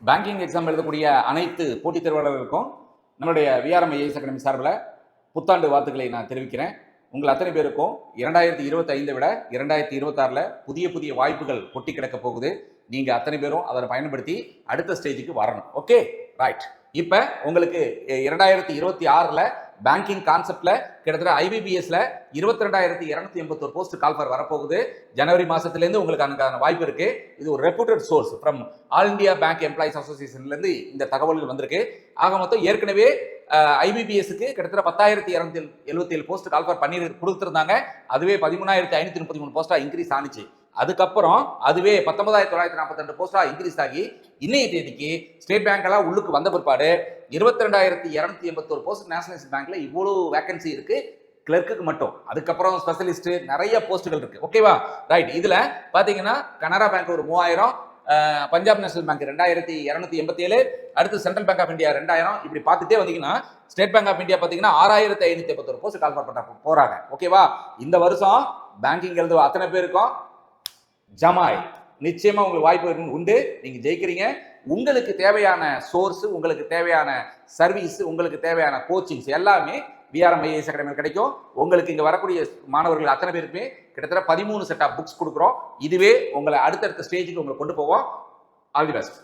Banking exam எழுதக்கூடிய அனைத்து போட்டித் தேர்வாளர்களுக்கும் நம்மளுடைய விஆர்எம் ஐஏஎஸ் அகாடமி சார்பில் புத்தாண்டு வாழ்த்துக்களை நான் தெரிவிக்கிறேன். உங்கள் அத்தனை பேருக்கும் 2025 விட 2026 புதிய புதிய வாய்ப்புகள் கொட்டி கிடக்க போகுது. நீங்கள் அத்தனை பேரும் அதை பயன்படுத்தி அடுத்த ஸ்டேஜுக்கு வரணும். Okay, right. இப்போ உங்களுக்கு 2026 பேங்கிங் கான்செப்ட்ல கிட்டத்தட்ட ஐபிபிஎஸ்ல 22,281 போஸ்ட் கால்ஃபர் வரப்போகுது. ஜனவரி மாசத்துலேருந்து உங்களுக்கு அதுக்கான வாய்ப்பு இருக்கு. இது ஒரு reputed source from All India bank employees அசோசியேஷன்லேருந்து இந்த தகவல்கள் வந்திருக்கு. ஆக மொத்தம் ஏற்கனவே ஐபிபிஎஸ்க்கு கிட்டத்தட்ட 10,277 போஸ்ட் கால்ஃபர் பண்ணி கொடுத்துருந்தாங்க. அதுவே 13,533 போஸ்டா இன்க்ரீஸ் ஆனிச்சு. அதுக்கப்புறம் அதுவே 19,942 போஸ்டா இன்க்ரீஸ் ஆகி இன்னைய தேதிக்கு ஸ்டேட் பேங்க் எல்லாம் உள்ளுக்கு வந்த பிற்பாடு 22,281 போஸ்ட் நேஷனலைஸ்ட் பேங்க்ல இவ்வளவு வேகன்சி இருக்கு கிளர்க்குக்கு மட்டும். அதுக்கப்புறம் ஸ்பெஷலிஸ்ட் நிறைய போஸ்ட்டுகள் இருக்கு. ஓகேவா, ரைட். இதுல பாத்தீங்கன்னா கனரா பேங்க் ஒரு 3,000, பஞ்சாப் நேஷனல் பேங்க் 2,287, அடுத்து சென்ட்ரல் பேங்க் ஆஃப் இந்தியா 2,000. இப்படி பார்த்துட்டே வந்தீங்கன்னா ஸ்டேட் பேங்க் ஆஃப் இந்தியா பாத்தீங்கன்னா 6,551 போஸ்ட் கால்ஃபர் பண்ண போறாங்க. ஓகேவா, இந்த வருஷம் பேங்கிங் எழுதுவ அத்தனை பேருக்கும் ஜமாய் நிச்சயமா உங்களுக்கு வாய்ப்பு உண்டு. நீங்க ஜெயிக்கிறீங்க. உங்களுக்கு தேவையான சோர்ஸ், உங்களுக்கு தேவையான சர்வீஸ், உங்களுக்கு தேவையான கோச்சிங்ஸ் எல்லாமே விஆர்எம் ஐஏஎஸ் அகாடமியில் கிடைக்கும். உங்களுக்கு இங்க வரக்கூடிய மாணவர்கள் அத்தனை பேருக்குமே கிட்டத்தட்ட 13 செட் ஆஃப் புக்ஸ் கொடுக்குறோம். இதுவே உங்களை அடுத்தடுத்த ஸ்டேஜுக்கு உங்களை கொண்டு போவோம். All the best.